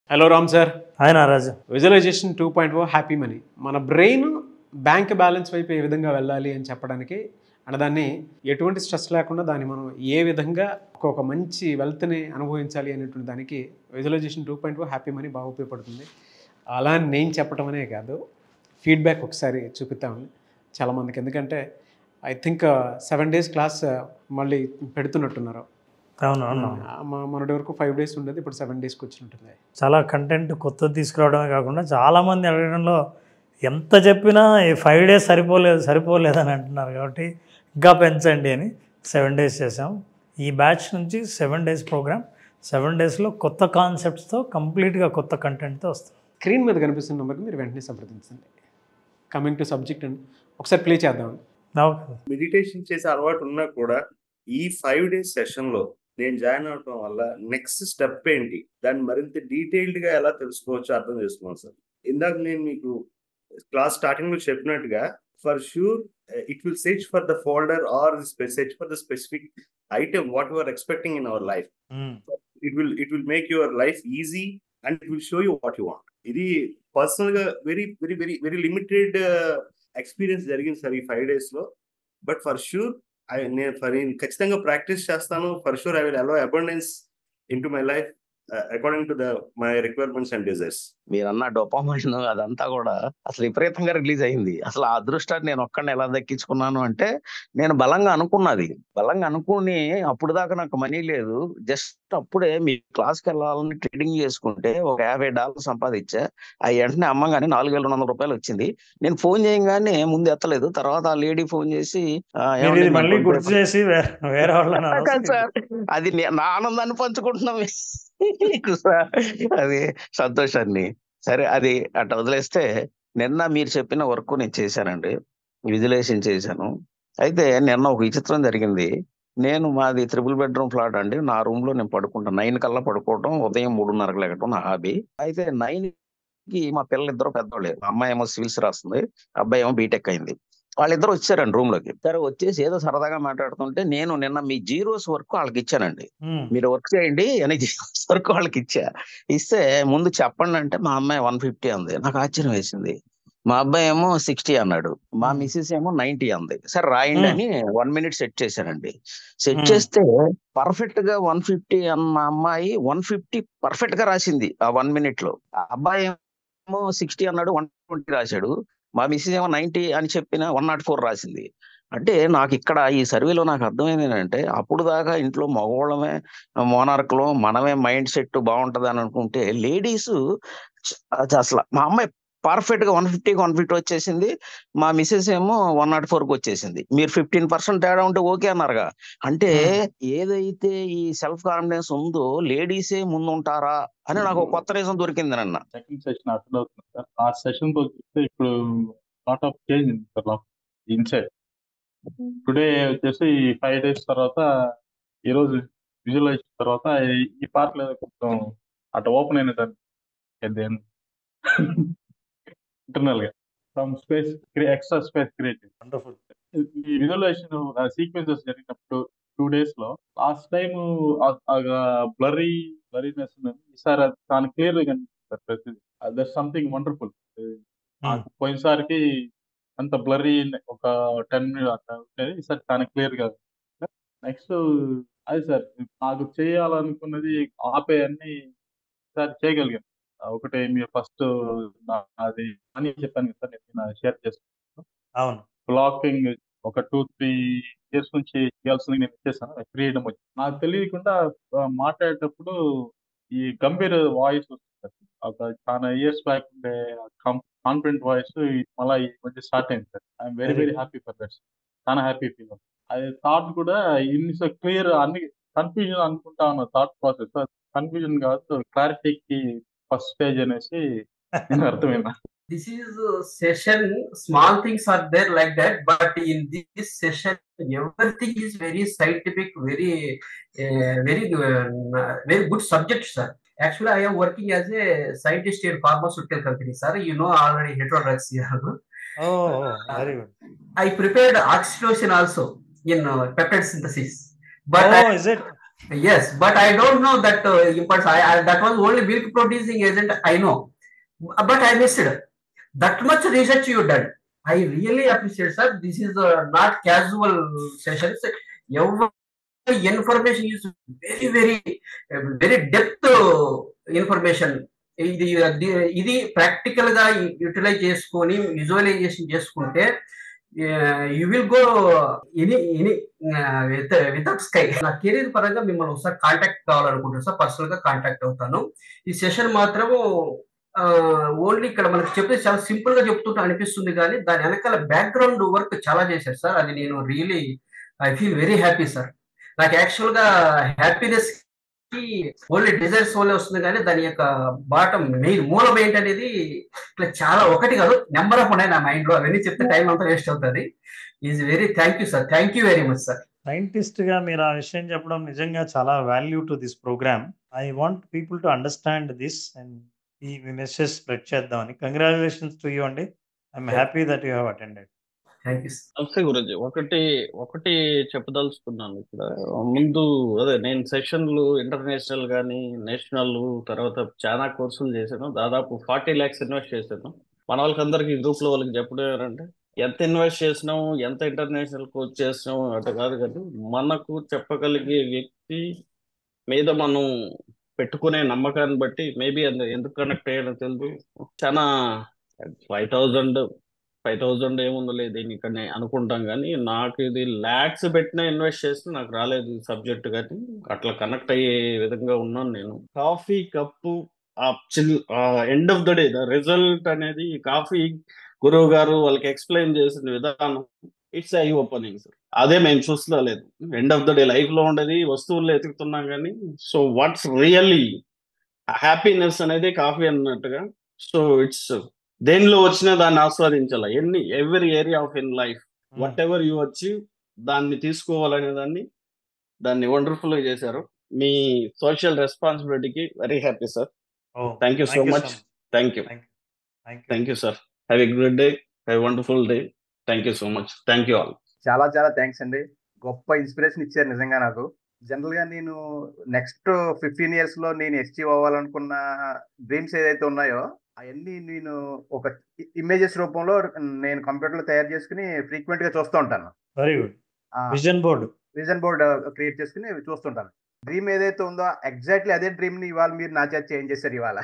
Hello Ram sir. Hi Naraju. Visualisation 2.0 happy money. మన brain bank balance వైపు ఏ విధంగా వెళ్ళాలి అని చెప్పడానికి అండ్ దాన్ని ఎటువంటి స్ట్రెస్ లేకుండా దాన్ని మనం ఏ విధంగా ఒక మంచి వెల్త్ని అనుభవించాలి అనేటువంటి దానికి విజువలైజేషన్ 2.0 హ్యాపీ మనీ బాగా ఉపయోగపడుతుంది. అలా అని నేను చెప్పడం అనే కాదు, ఫీడ్బ్యాక్ ఒకసారి చూపిద్దామని చాలామందికి. ఎందుకంటే ఐ థింక్ 7 days క్లాస్ మళ్ళీ పెడుతున్నట్టున్నారు. అవును అవును. మొన్నటి వరకు 5 days ఉండేది, ఇప్పుడు 7 daysకి వచ్చినట్టుంది. చాలా కంటెంట్ కొత్తది తీసుకురావడమే కాకుండా చాలామంది అడగడంలో ఎంత చెప్పినా ఈ 5 days సరిపోలేదు అని అంటున్నారు. కాబట్టి ఇంకా పెంచండి అని 7 days చేసాం. ఈ బ్యాచ్ నుంచి 7 days ప్రోగ్రామ్. 7 daysలో కొత్త కాన్సెప్ట్స్తో కంప్లీట్గా కొత్త కంటెంట్తో వస్తుంది. స్క్రీన్ మీద కనిపిస్తున్న నెంబర్కి మీరు వెంటనే సంప్రదించండి. కమింగ్ టు సబ్జెక్ట్ అండి, ఒకసారి ప్లే చేద్దాం. మెడిటేషన్ చేసే అలవాటు ఉన్నా కూడా ఈ 5 days సెషన్లో నేను జాయిన్ అవడం వల్ల నెక్స్ట్ స్టెప్ ఏంటి, దాన్ని మరింత డీటెయిల్డ్గా ఎలా తెలుసుకోవచ్చో అర్థం చేసుకోవాలి సార్. ఇందాక నేను మీకు క్లాస్ స్టార్టింగ్లో చెప్పినట్టుగా for sure it will search for the folder or search for the specific item what you are expecting in our life. It will make your life easy and it will show you what you want. ఇది పర్సనల్గా very very very very limited experience జరిగింది sir ఈ 5 daysలో. But for sure నేను ఖచ్చితంగా practice చేస్తాను. For sure I will allow abundance in to my life according to my requirements and desires. మీరన్న dopamine అదంతా కూడా అసలు విపరీతంగా రిలీజ్ అయింది. అసలు ఆ అదృష్టాన్ని నేను ఒక్కడిని ఎలా దక్కించుకున్నాను అంటే, నేను బలంగా అనుకుని అప్పుడు దాకా నాకు మనీ లేదు. జస్ట్ అప్పుడే మీ క్లాస్కి వెళ్ళాలని ట్రేడింగ్ చేసుకుంటే ఒక $50 సంపాదించా. ఆ వెంటనే అమ్మగానే $4,200 వచ్చింది. నేను ఫోన్ చేయగానే ముందు ఎత్తలేదు. తర్వాత ఆ లేడీ ఫోన్ చేసి మళ్ళీ గుర్తు చేసి వేరే వాళ్ళని సార్, అది నా ఆనందాన్ని పంచుకుంటున్నాం అది సంతోషాన్ని. సరే, అది అట్లా వదిలేస్తే, నిన్న మీరు చెప్పిన వర్క్ నేను చేశానండి, విజువలైజేషన్ చేశాను. అయితే నిన్న ఒక విచిత్రం జరిగింది. మాది 3 bedroom ఫ్లాట్ అండి. నా రూమ్ లో నేను పడుకుంటాను. 9 కల్లా పడుకోవటం, ఉదయం 3:30కు లెగటం నా హాబీ. అయితే 9కి మా పిల్లలు ఇద్దరు పెద్దవాళ్ళు. అమ్మాయి ఏమో సివిల్స్ రాస్తుంది, అబ్బాయి ఏమో బీటెక్ అయింది. వాళ్ళిద్దరు వచ్చారండి రూమ్ లోకి. సరే, వచ్చేసి ఏదో సరదాగా మాట్లాడుతుంటే నేను నిన్న మీ జీరోస్ వర్క్ వాళ్ళకి ఇచ్చానండి. మీరు వర్క్ చేయండి అని జీరోస్ వర్క్ వాళ్ళకి ఇస్తే ముందు చెప్పండి అంటే మా అమ్మాయి 150 అంది. నాకు ఆశ్చర్యం వేసింది. మా అబ్బాయి ఏమో 60 అన్నాడు. మా మిస్సెస్ ఏమో 90 అంది. సరే రాయండి అని 1 minute సెట్ చేశానండి. సెట్ చేస్తే పర్ఫెక్ట్ గా 150 అన్న అమ్మాయి 150 పర్ఫెక్ట్ గా రాసింది ఆ 1 minute లో. ఆ అబ్బాయి ఏమో 60 అన్నాడు, 120 రాశాడు. మా మిస్సెస్ ఏమో 90 అని చెప్పిన 104 రాసింది. అంటే నాకు ఇక్కడ ఈ సర్వేలో నాకు అర్థమైంది ఏంటంటే, అప్పుడు దాకా ఇంట్లో మగవాళ్ళమే మోనార్క్లో మనమే మైండ్ సెట్ బాగుంటది అని అనుకుంటే, లేడీస్ అసలు మా అమ్మాయి పర్ఫెక్ట్ గా 150 వచ్చేసింది. మా మిస్సెస్ ఏమో 104కి వచ్చేసింది. మీరు 15% తేడా ఉంటే ఓకే అన్నారుగా. అంటే ఏదైతే ఈ సెల్ఫ్ కాన్ఫిడెన్స్ ఉందో లేడీసే ముందు ఉంటారా అని నాకు ఒక కొత్త రీజన్ దొరికింది నిన్న. సెకండ్ సెషన్ అటెండ్ అవుతుంది సార్. ఆ సెషన్ తో చూస్తే ఇప్పుడు లాట్ ఆఫ్ చేంజ్ ఉంది సార్ ఇన్సైడ్. టుడే వచ్చేసి 5 days తర్వాత, ఈ రోజు విజువలైజ్ తర్వాత ఈ పార్ట్ లో కొంచెం అటు ఓపెన్ అయినట్టు ఇంటర్నల్ గా from space extra space creative. Wonderful. ఈ విజువలైజేషన్ సీక్వెన్సెస్ జరిగినప్పుడు 2 days లో లాస్ట్ టైం బ్లరీనెస్ ఈసారి చాలా క్లియర్ గా కనిపిస్తుంది ప్రతిదీ. That something wonderful. పోయినసారికి అంత బ్లరీ ఒక 10 minutes అట్లా ఉండేది, ఈసారి చాలా క్లియర్ గా. నెక్స్ట్ అది సార్, నాకు చేయాలనుకున్నది ఆపే అన్ని ఈసారి చేయగలిగాను. ఒకటి మీరు ఫస్ట్ అది అని చెప్పాను కదా సార్, నేను షేర్ చేసుకున్నాను. అవును. బ్లాకింగ్ ఒక 2-3 years నుంచి చేయాల్సింది నేను చేశాను. ఫ్రీడమ్ వచ్చి నాకు తెలియకుండా మాట్లాడేటప్పుడు ఈ గంభీర వాయిస్ వస్తుంది. ఒక చాలా ఇయర్స్ బ్యాక్ ఉండే కాన్ఫిడెంట్ వాయిస్ మళ్ళీ ఈ మధ్య స్టార్ట్ అయింది sir. I'm very very happy for that. చాలా హ్యాపీ ఫీల్ అవుతుంది. అది థాట్ కూడా ఇన్ని సో క్లియర్, అన్ని కన్ఫ్యూజన్ అనుకుంటా ఉన్న థాట్ ప్రాసెస్. కన్ఫ్యూజన్ కాదు, క్లారిటీకి ఫస్ట్ స్టేజ్ అనేసి నేను అర్థమైనా. This is a session, small things are there like that, but in this session everything is very scientific, very good subject, sir. Actually I am working as a scientist in pharmaceutical company, sir. You know already heterodrugs here. Very good. I prepared oxytocin also in peptide synthesis, but is it? Yes, but I don't know that impulse. That was only milk producing agent. I know, but I missed it. That much research you done. I really appreciate, sir. This is not casual sessions. Every information is very depth information. ఇది practical గా utilise చేసుకొని visualisation చేసుకుంటే you will go any without sky. నా career పరంగా మిమ్మల్ని ఒకసారి contact కావాలనుకుంటున్నాను sir, personal గా contact అవుతాను. ఈ సెషన్ మాత్రము ఓన్లీ ఇక్కడ మనకు చెప్పేది చాలా సింపుల్ గా చెప్తుంటా అనిపిస్తుంది, కానీ దాని వెనకాల బ్యాక్గ్రౌండ్ వర్క్ చాలా చేశారు సార్. అది నేను really I feel very happy sir. నాకు యాక్చువల్ గా హ్యాపీనెస్ కి ఓన్లీ డిజైర్స్ వల్లే వస్తుంది, కానీ దాని యొక్క బాటం మెయిన్ మూలం ఏంటనేది ఇట్లా చాలా ఒకటి కాదు నెంబర్ ఆఫ్ ఉన్నాయి నా మైండ్ లో. అవన్నీ చెప్తే టైం అంతా వేస్ట్ అవుతుంది. Is very thank you sir, thank you very much sir. సైంటిస్ట్గా మీరు ఆ విషయం చెప్పడం నిజంగా చాలా value to this programme. I want people to understand this and ఈ మెసేజ్ స్ప్రెడ్ చేద్దామని. కంగ్రాచులేషన్స్ టు యూ అండి. I'm happy that you have attended. Thank you sir. నమస్తే గురుజీ. ఒకటి చెప్పదలుచుకున్నాను ఇక్కడ. ముందు అదే నేను సెషన్లు ఇంటర్నేషనల్ కానీ నేషనల్ తర్వాత చాలా కోర్సులు చేశాను. దాదాపు 40 lakhs ఇన్వెస్ట్ చేశాను. మన వాళ్ళకందరికి గ్రూప్ లో వాళ్ళకి చెప్పడం ఏంటంటే ఎంత ఇన్వెస్ట్ చేసినాం, ఎంత ఇంటర్నేషనల్ కోర్స్ చేసినాం అట్లా కాదు, కానీ మనకు చెప్పగలిగే వ్యక్తి మీద మనం పెట్టుకునే నమ్మకాన్ని బట్టి మేబీ ఎందుకు కనెక్ట్ అయ్యానో తెలియదు. చాలా 5,000 ఏముందో దీనికనే అనుకుంటాం, కానీ నాకు ఇది ల్యాక్స్ పెట్టినా ఇన్వెస్ట్ చేస్తే నాకు రాలేదు ఈ సబ్జెక్ట్, కానీ అట్లా కనెక్ట్ అయ్యే విధంగా ఉన్నాను నేను. Coffee cup end of the day the result అనేది కాఫీ గురువు గారు వాళ్ళకి ఎక్స్ప్లెయిన్ చేసిన విధానం ఇట్స్ ఐ ఓపెనింగ్ సార్. అదే మేము చూస్తలేదు. End of the day life లో ఉండేది వస్తువుల్లో ఎతుకుతున్నాం, కానీ సో వాట్స్ రియల్లీ హ్యాపీనెస్ అనేది కాఫీ అన్నట్టుగా. సో ఇట్స్ దేనిలో వచ్చినా దాన్ని ఆస్వాదించాలి. Every area of in life whatever you achieve దాన్ని తీసుకోవాలనే దాన్ని వండర్ఫుల్ గా చేశారు. మీ సోషల్ రెస్పాన్సిబిలిటీకి very happy sir. Thank you so much. Thank you sir. Have a good day, have wonderful day. Thank you so much. Thank you all. చాలా చాలా thanks అండి. గొప్ప ఇన్స్పిరేషన్ ఇచ్చారు నిజంగా నాకు. జనరల్ గా నేను నెక్స్ట్ 15 years లో నేను అచీవ్ అవ్వాలనుకున్న డ్రీమ్స్ ఏదైతే ఉన్నాయో అవన్నీ నేను ఒక ఇమేజెస్ రూపంలో నేను కంప్యూటర్ లో తయారు చేసుకుని ఫ్రీక్వెంట్ గా చూస్తూ ఉంటాను. Very good. Vision board create చేసుకుని చూస్తుంటాను. డ్రీమ్ ఏదైతే ఉందో ఎగ్జాక్ట్లీ అదే డ్రీమ్ ని ఇవాళ మీరు నా చేత చేంజ్ చేశారు. ఇవాళ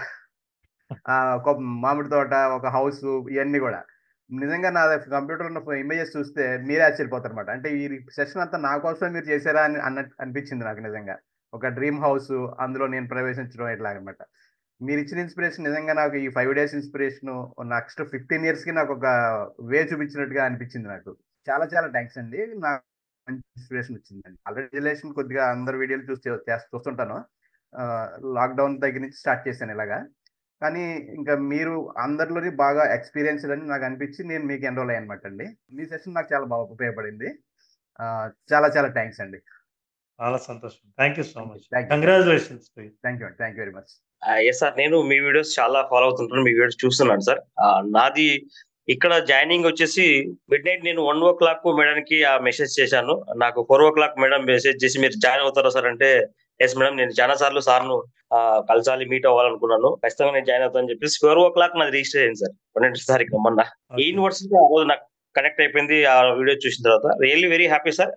ఒక మామిడి తోట, ఒక హౌస్, ఇవన్నీ కూడా నిజంగా నా కంప్యూటర్ ఉన్న ఇమేజెస్ చూస్తే మీరే ఆశ్చర్యపోతారు అనమాట. అంటే ఈ సెషన్ అంతా నా కోసం మీరు చేశారా అని అనిపించింది నాకు. నిజంగా ఒక డ్రీమ్ హౌస్, అందులో నేను ప్రవేశించడం ఇట్లా అనమాట. మీరు ఇచ్చిన ఇన్స్పిరేషన్ నిజంగా నాకు ఈ 5 days ఇన్స్పిరేషన్ నెక్స్ట్ 15 years కి నాకు ఒక వే చూపించినట్టుగా అనిపించింది నాకు. చాలా చాలా థ్యాంక్స్ అండి. నాకు మంచి ఇన్స్పిరేషన్ వచ్చిందండి. ఆల్రెడీ విజువలైజేషన్ కొద్దిగా అందరు వీడియోలు చూస్తుంటాను. లాక్డౌన్ దగ్గర నుంచి స్టార్ట్ చేశాను ఇలాగా. కానీ ఇంకా మీరు అందరిలోని బాగా ఎక్స్పీరియన్స్డ్ అని నాకు అనిపించి నేను మీకు ఎన్రోల్ అయ్యాను అనమాట అండి. మీ సెషన్ నాకు చాలా బాగా ఉపయోగపడింది. చాలా చాలా థ్యాంక్స్ అండి. చాలా సంతోషం. Thank you so much. Congratulations. Thank you very much. Yes sir, నేను మీ వీడియోస్ చాలా ఫాలో అవుతుంటాను. మీ వీడియోస్ చూస్తున్నాను సార్. నాది ఇక్కడ జాయినింగ్ వచ్చేసి midnight నేను 1 o'clock మేడంకి ఆ మెసేజ్ చేశాను. నాకు 4 o'clock మేడం మెసేజ్ చేసి మీరు జాయిన్ అవుతారా సార్ అంటే, ఎస్ మేడం నేను చాలా సార్లు సార్ను కలసాలి, మీట్ అవ్వాలనుకున్నాను, ఖచ్చితంగా నేను జాయిన్ అవుతాను అని చెప్పేసి 4 o'clock నాది రిజిస్టర్ అయింది సార్. 12th తారీఖు మొన్న ఈ యూనివర్సిటీ ఆ రోజు నాకు కనెక్ట్ అయిపోయింది ఆ వీడియో చూసిన తర్వాత. రియల్లీ వెరీ హ్యాపీ సార్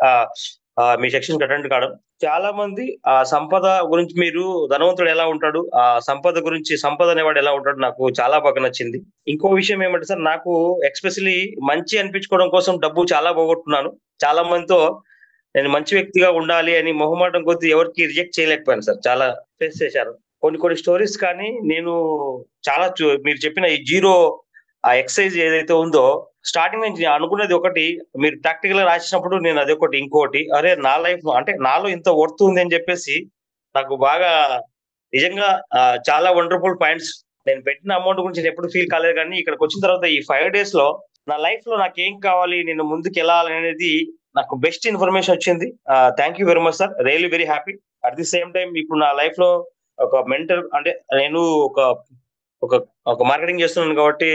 మీ సెక్షన్ అటెండ్ కావడం. చాలా మంది ఆ సంపద గురించి, మీరు ధనవంతుడు ఎలా ఉంటాడు, ఆ సంపద గురించి, సంపద అనేవాడు ఎలా ఉంటాడు నాకు చాలా బాగా నచ్చింది. ఇంకో విషయం ఏమంటే సార్, నాకు ఎక్స్పెషలీ మంచి అనిపించుకోవడం కోసం డబ్బు చాలా పోగొట్టున్నాను. చాలా మందితో నేను మంచి వ్యక్తిగా ఉండాలి అని మొహమాటం కొద్ది ఎవరికి రిజెక్ట్ చేయలేకపోయాను సార్. చాలా ఫేస్ చేశాను కొన్ని స్టోరీస్. కానీ నేను చాలా మీరు చెప్పిన ఈ జీరో ఆ ఎక్సర్సైజ్ ఏదైతే ఉందో, స్టార్టింగ్ నుంచి అనుకున్నది ఒకటి, మీరు ప్రాక్టికల్ గా రాసినప్పుడు నేను అదొకటి, ఇంకోటి అరే నా లైఫ్ అంటే నాలో ఇంత వర్త్ ఉంది అని చెప్పేసి నాకు బాగా నిజంగా చాలా వండర్ఫుల్ పాయింట్స్. నేను పెట్టిన అమౌంట్ గురించి నేను ఎప్పుడు ఫీల్ కాలేదు, కానీ ఇక్కడికి వచ్చిన తర్వాత ఈ 5 days లో నా లైఫ్ లో నాకు ఏం కావాలి, నేను ముందుకు వెళ్ళాలి అనేది నాకు బెస్ట్ ఇన్ఫర్మేషన్ వచ్చింది. Thank you very much sir. Really very happy. At the same time ఇప్పుడు నా లైఫ్ లో ఒక మెంటర్, అంటే నేను ఒక మార్కెటింగ్ చేస్తున్నాను కాబట్టి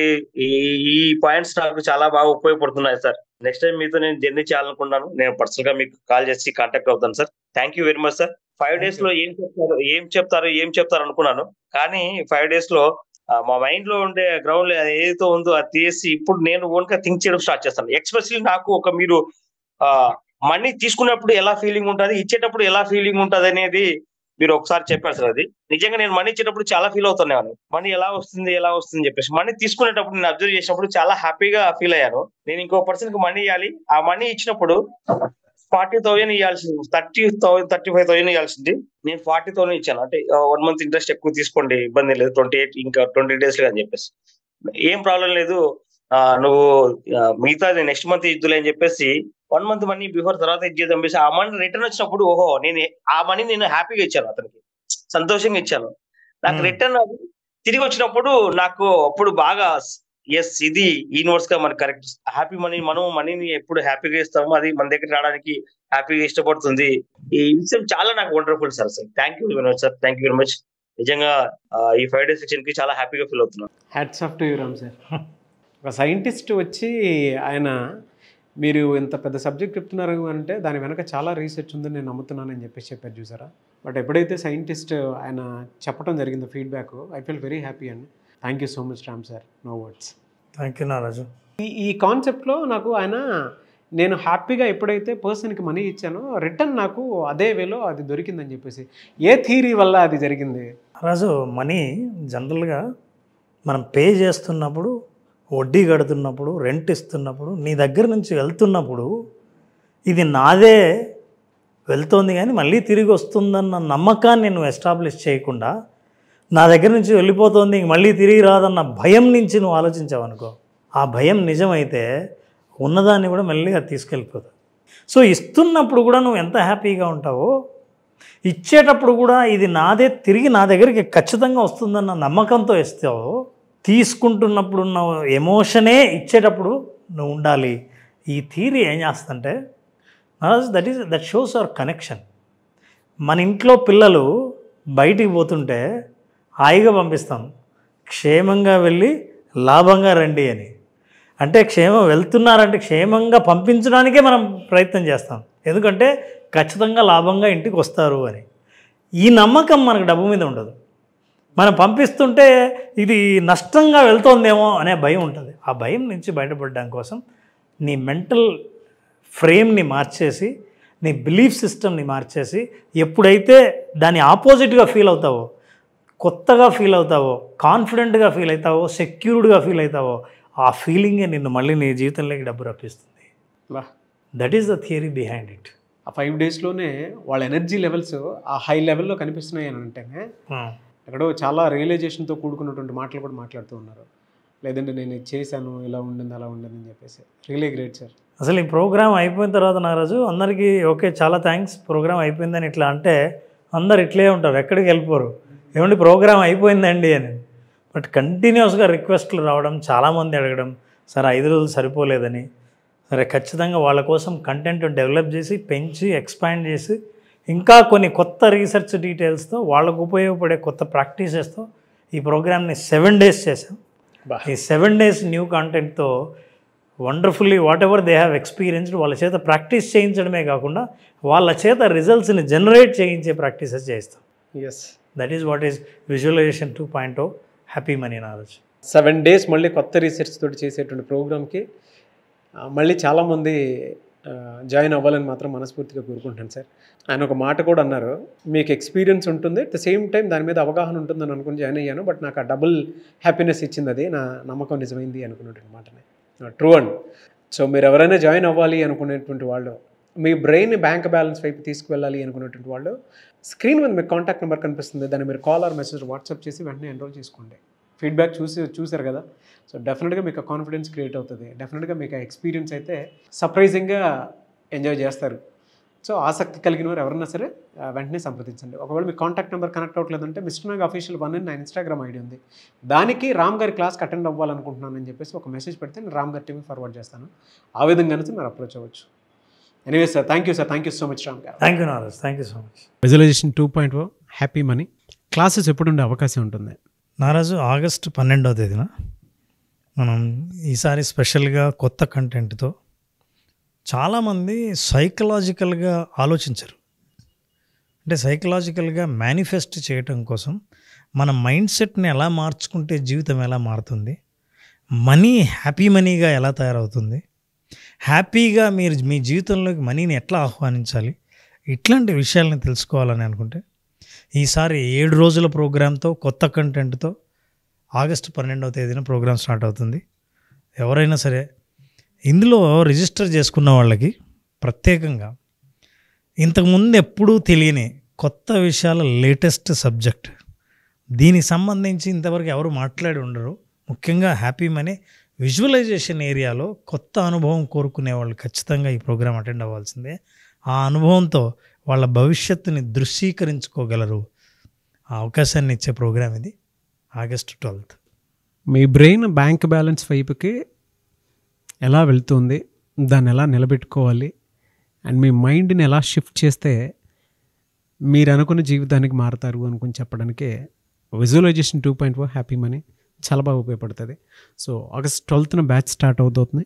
ఈ పాయింట్స్ నాకు చాలా బాగా ఉపయోగపడుతున్నాయి సార్. నెక్స్ట్ టైం మీతో నేను జర్నీ చేయాలనుకున్నాను. నేను పర్సనల్ గా మీకు కాల్ చేసి కాంటాక్ట్ అవుతాను sir. Thank you very much sir. 5 days లో ఏం చెప్తారు అనుకున్నాను, కానీ 5 days లో మా మైండ్ లో ఉండే గ్రౌండ్ ఏదైతే ఉందో అది తీసి ఇప్పుడు నేను ఓన్ గా థింక్ చేయడం స్టార్ట్ చేస్తాను. ఎక్స్పెషల్లీ నాకు మీరు మనీ తీసుకున్నప్పుడు ఎలా ఫీలింగ్ ఉంటుంది, ఇచ్చేటప్పుడు ఎలా ఫీలింగ్ ఉంటుంది అనేది మీరు ఒకసారి చెప్పారు సార్. అది నిజంగా నేను మనీ ఇచ్చేటప్పుడు చాలా ఫీల్ అవుతున్నాను. మనీ ఎలా వస్తుంది చెప్పేసి. మనీ తీసుకునేటప్పుడు నేను అబ్జర్వ్ చేసినప్పుడు చాలా హ్యాపీగా ఫీల్ అయ్యాను. నేను ఇంకో పర్సన్ కి మనీ ఇవ్వాలి, ఆ మనీ ఇచ్చినప్పుడు 40,000 ఇవ్వాల్సింది, 35,000 ఇవ్వాల్సింది, నేను 40,000 ఇచ్చాను. అంటే 1 month ఇంట్రెస్ట్ ఎక్కువ తీసుకోండి, ఇబ్బంది లేదు, 28 ఇంకా 20 days అని చెప్పేసి, ఏం ప్రాబ్లం లేదు, నువ్వు మిగతాది నెక్స్ట్ మంత్ ఇద్దులే అని చెప్పేసి 1 month మనీ బిఫోర్ తర్వాత ఇచ్చేది చెప్పేసి ఆ మనీ రిటర్న్ వచ్చినప్పుడు ఓహో ఆ మనీ నేను హ్యాపీగా ఇచ్చాను, అతనికి సంతోషంగా ఇచ్చాను. నాకు రిటర్న్ తిరిగి వచ్చినప్పుడు నాకు అప్పుడు బాగా ఎస్ ఇది యూనివర్స్ గా మనకి కరెక్ట్. హ్యాపీ మనీ, మనం మనీని ఎప్పుడు హ్యాపీగా ఇస్తాము, అది మన దగ్గర రావడానికి హ్యాపీగా ఇష్టపడుతుంది. ఈ విషయం చాలా నాకు వండర్ఫుల్ సార్. అసలు thank you very much sir, thank you very much. నిజంగా ఈ 5 days సెషన్ కి చాలా హ్యాపీగా ఫీల్ అవుతున్నాను. Hats off to you Ram sir. ఒక సైంటిస్ట్ వచ్చి ఆయన మీరు ఇంత పెద్ద సబ్జెక్ట్ చెప్తున్నారు అంటే దాని వెనక చాలా రీసెర్చ్ ఉందని నేను నమ్ముతున్నానని చెప్పారు చూసారా. బట్ ఎప్పుడైతే సైంటిస్ట్ ఆయన చెప్పడం జరిగిందో feedback, I feel very happy అండి. Thank you so much Ram sir, no words. Thank you Naraju. ఈ కాన్సెప్ట్లో నాకు ఆయన నేను హ్యాపీగా ఎప్పుడైతే పర్సన్కి మనీ ఇచ్చానో రిటర్న్ నాకు అదే వేలో అది దొరికిందని చెప్పేసి, ఏ థియరీ వల్ల అది జరిగింది? రాజు, మనీ జనరల్గా మనం పే చేస్తున్నప్పుడు, వడ్డీ కడుతున్నప్పుడు, రెంట్ ఇస్తున్నప్పుడు, నీ దగ్గర నుంచి వెళ్తున్నప్పుడు ఇది నాదే వెళ్తోంది కానీ మళ్ళీ తిరిగి వస్తుందన్న నమ్మకాన్ని నువ్వు ఎస్టాబ్లిష్ చేయకుండా, నా దగ్గర నుంచి వెళ్ళిపోతుంది మళ్ళీ తిరిగి రాదన్న భయం నుంచి నువ్వు ఆలోచించావనుకో, ఆ భయం నిజమైతే ఉన్నదాన్ని కూడా మెల్లిగా తీసుకెళ్ళిపోతుంది. సో ఇస్తున్నప్పుడు కూడా నువ్వు ఎంత హ్యాపీగా ఉంటావో, ఇచ్చేటప్పుడు కూడా ఇది నాదే, తిరిగి నా దగ్గరికి ఖచ్చితంగా వస్తుందన్న నమ్మకంతో ఇస్తావో, తీసుకుంటున్నప్పుడు ఉన్న ఎమోషనే ఇచ్చేటప్పుడు నువ్వు ఉండాలి. ఈ థియరీ ఏం చేస్తుందంటే దట్ షోస్ అవర్ కనెక్షన్. మన ఇంట్లో పిల్లలు బయటికి పోతుంటే హాయిగా పంపిస్తాం, క్షేమంగా వెళ్ళి లాభంగా రండి అని. అంటే క్షేమం వెళ్తున్నారంటే క్షేమంగా పంపించడానికే మనం ప్రయత్నం చేస్తాం, ఎందుకంటే ఖచ్చితంగా లాభంగా ఇంటికి వస్తారు అని. ఈ నమ్మకం మనకు డబ్బు మీద ఉండదు. మనం పంపిస్తుంటే ఇది నష్టంగా వెళ్తోందేమో అనే భయం ఉంటుంది. ఆ భయం నుంచి బయటపడడం కోసం నీ మెంటల్ ఫ్రేమ్ని మార్చేసి, నీ బిలీఫ్ సిస్టమ్ని మార్చేసి, ఎప్పుడైతే దాని ఆపోజిట్గా ఫీల్ అవుతావో, కొత్తగా ఫీల్ అవుతావో, కాన్ఫిడెంట్గా ఫీల్ అవుతావో, సెక్యూర్డ్గా ఫీల్ అవుతావో, ఆ ఫీలింగే నిన్ను మళ్ళీ నీ జీవితంలోకి డబ్బు రప్పిస్తుంది. That is the theory behind it. ఆ 5 daysలోనే వాళ్ళ ఎనర్జీ లెవెల్స్ ఆ హై లెవెల్లో కనిపిస్తున్నాయి అని అంటేనే ఎక్కడో చాలా రియలైజేషన్తో కూడుకున్నటువంటి మాటలు కూడా మాట్లాడుతూ ఉన్నారు. లేదంటే నేను ఇది చేశాను, ఇలా ఉండింది, అలా ఉండింది అని చెప్పేసి. Really great sir. అసలు ఈ ప్రోగ్రామ్ అయిపోయిన తర్వాత నారాజు అందరికీ ఓకే చాలా థ్యాంక్స్ ప్రోగ్రామ్ అయిపోయిందని ఇట్లా అంటే అందరు ఇట్లే ఉంటారు, ఎక్కడికి వెళ్ళిపోరు, ఏమండి ప్రోగ్రామ్ అయిపోయిందండి అని. బట్ కంటిన్యూస్గా రిక్వెస్ట్లు రావడం, చాలామంది అడగడం, సార్ 5 రోజులు సరిపోలేదని. సరే ఖచ్చితంగా వాళ్ళ కోసం కంటెంట్ డెవలప్ చేసి, పెంచి, ఎక్స్పాండ్ చేసి, ఇంకా కొన్ని కొత్త రీసెర్చ్ డీటెయిల్స్తో, వాళ్ళకు ఉపయోగపడే కొత్త ప్రాక్టీసెస్తో ఈ ప్రోగ్రామ్ని 7 days చేసాం. ఈ 7 days న్యూ కాంటెంట్తో wonderfully whatever they have experienced వాళ్ళ చేత ప్రాక్టీస్ చేయించడమే కాకుండా వాళ్ళ చేత రిజల్ట్స్ని జనరేట్ చేయించే ప్రాక్టీసెస్ చేయిస్తాం. Yes, that is what is visualisation 2.0 happy money knowledge. 7 days మళ్ళీ కొత్త రీసెర్చ్ తోటి చేసేటువంటి ప్రోగ్రామ్కి మళ్ళీ చాలామంది జాయిన్ అవ్వాలని మాత్రం మనస్ఫూర్తిగా కోరుకుంటాను సార్. ఆయన ఒక మాట కూడా అన్నారు, మీకు ఎక్స్పీరియన్స్ ఉంటుంది, అట్ ద సేమ్ టైం దాని మీద అవగాహన ఉంటుందని అనుకుని జాయిన్ అయ్యాను, బట్ నాకు ఆ డబుల్ హ్యాపీనెస్ ఇచ్చింది, అది నా నమ్మకం నిజమైంది అనుకున్నటువంటి మాటనే. True and. సో మీరు ఎవరైనా జాయిన్ అవ్వాలి అనుకునేటువంటి వాళ్ళు, మీ బ్రెయిన్ బ్యాంక్ బ్యాలెన్స్ వైపు తీసుకువెళ్ళాలి అనుకునేటువంటి వాళ్ళు, స్క్రీన్ మీద మీకు కాంటాక్ట్ నెంబర్ కనిపిస్తుంది, దాన్ని మీరు కాల్ ఆర్ మెసేజ్ వాట్సాప్ చేసి వెంటనే ఎన్రోల్ చేసుకోండి. ఫీడ్బ్యాక్ చూసారు కదా. సో డెఫినెట్గా మీకు కాన్ఫిడెన్స్ క్రియేట్ అవుతుంది, డెఫినెట్గా మీకు ఎక్స్పీరియన్స్ అయితే సర్ప్రైజింగ్గా ఎంజాయ్ చేస్తారు. సో ఆసక్తి కలిగిన వారు ఎవరన్నా సరే వెంటనే సంప్రదించండి. ఒకవేళ మీ కాంటాక్ట్ నెంబర్ కనెక్ట్ అవ్వట్లేదంటే మిస్టర్ నాగ్ అఫీషియల్ 1 అని నా ఇన్స్టాగ్రామ్ ఐడి ఉంది, దానికి రామ్ గారి క్లాస్కి అటెండ్ అవ్వాలనుకుంటున్నాను అని చెప్పేసి ఒక మెసేజ్ పెడితే నేను రామ్ గారి టీవీ ఫార్వర్డ్ చేస్తాను. ఆ విధంగా మీరు అప్రోచ్ అవ్వచ్చు. Anyway sir, thank you sir, thank you so much Ram గారు. Thank you Naraj, thank you so much. Visualisation 2.0 happy money classes ఎప్పుడు ఉండే అవకాశం ఉంటుంది? నారాజు ఆగస్టు 12వ తేదీన మనం ఈసారి స్పెషల్గా కొత్త కంటెంట్తో చాలామంది సైకలాజికల్గా ఆలోచించరు, అంటే సైకలాజికల్గా మేనిఫెస్ట్ చేయటం కోసం మన మైండ్ సెట్ని ఎలా మార్చుకుంటే జీవితం ఎలా మారుతుంది, మనీ హ్యాపీ మనీగా ఎలా తయారవుతుంది, హ్యాపీగా మీరు మీ జీవితంలోకి మనీని ఎట్లా ఆహ్వానించాలి, ఇట్లాంటి విషయాలను తెలుసుకోవాలని అనుకుంటే ఈసారి 7 రోజుల ప్రోగ్రాంతో కొత్త కంటెంట్తో ఆగస్టు 12వ తేదీన ప్రోగ్రాం స్టార్ట్ అవుతుంది. ఎవరైనా సరే ఇందులో రిజిస్టర్ చేసుకున్న వాళ్ళకి ప్రత్యేకంగా ఇంతకుముందు ఎప్పుడూ తెలియని కొత్త విషయాల లేటెస్ట్ సబ్జెక్ట్, దీనికి సంబంధించి ఇంతవరకు ఎవరు మాట్లాడి ఉండరు. ముఖ్యంగా హ్యాపీ మనీ విజువలైజేషన్ ఏరియాలో కొత్త అనుభవం కోరుకునే వాళ్ళు ఖచ్చితంగా ఈ ప్రోగ్రాం అటెండ్ అవ్వాల్సిందే. ఆ అనుభవంతో వాళ్ళ భవిష్యత్తుని దృశ్యీకరించుకోగలరు. ఆ అవకాశాన్ని ఇచ్చే ప్రోగ్రాం ఇది, ఆగస్టు 12th. మీ బ్రెయిన్ బ్యాంక్ బ్యాలెన్స్ వైపుకి ఎలా వెళ్తుంది, దాన్ని ఎలా నిలబెట్టుకోవాలి, అండ్ మీ మైండ్ని ఎలా షిఫ్ట్ చేస్తే మీరు అనుకున్న జీవితానికి మారుతారు అనుకుని చెప్పడానికే విజువలైజేషన్ 2.0 హ్యాపీ మనీ చాలా బాగా ఉపయోగపడుతుంది. So August 12th batch start అవుతుంది.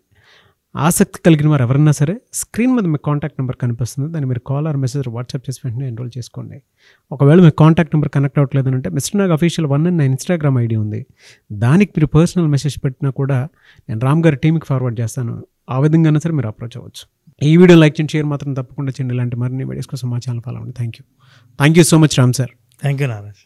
ఆసక్తి కలిగిన వారు ఎవరన్నా సరే స్క్రీన్ మీద మీ కాంటాక్ట్ నెంబర్ కనిపిస్తుంది, దాన్ని మీరు కాల్ ఆర్ మెసేజ్ వాట్సాప్ చేసి వెంటనే ఎన్రోల్ చేసుకోండి. ఒకవేళ మీ కాంటాక్ట్ నెంబర్ కనెక్ట్ అవ్వట్లేదు అంటే మిస్టర్ నాగ్ అఫీషియల్ 1 అని నా ఇన్స్టాగ్రామ్ ఐడి ఉంది, దానికి మీరు పర్సనల్ మెసేజ్ పెట్టినా కూడా నేను రామ్ గారి టీంకి ఫార్వర్డ్ చేస్తాను. ఆ విధంగానే సరే మీరు అప్రోచ్ అవ్వచ్చు. ఈ వీడియో లైక్ చేయండి, షేర్ మాత్రం తప్పకుండా చేయండి. ఇలాంటి మరిన్ని వీడియోస్ కోసం మా ఛానల్ ఫాలో అవ్వండి. Thank you so much Ram sir. Thank you Naraj.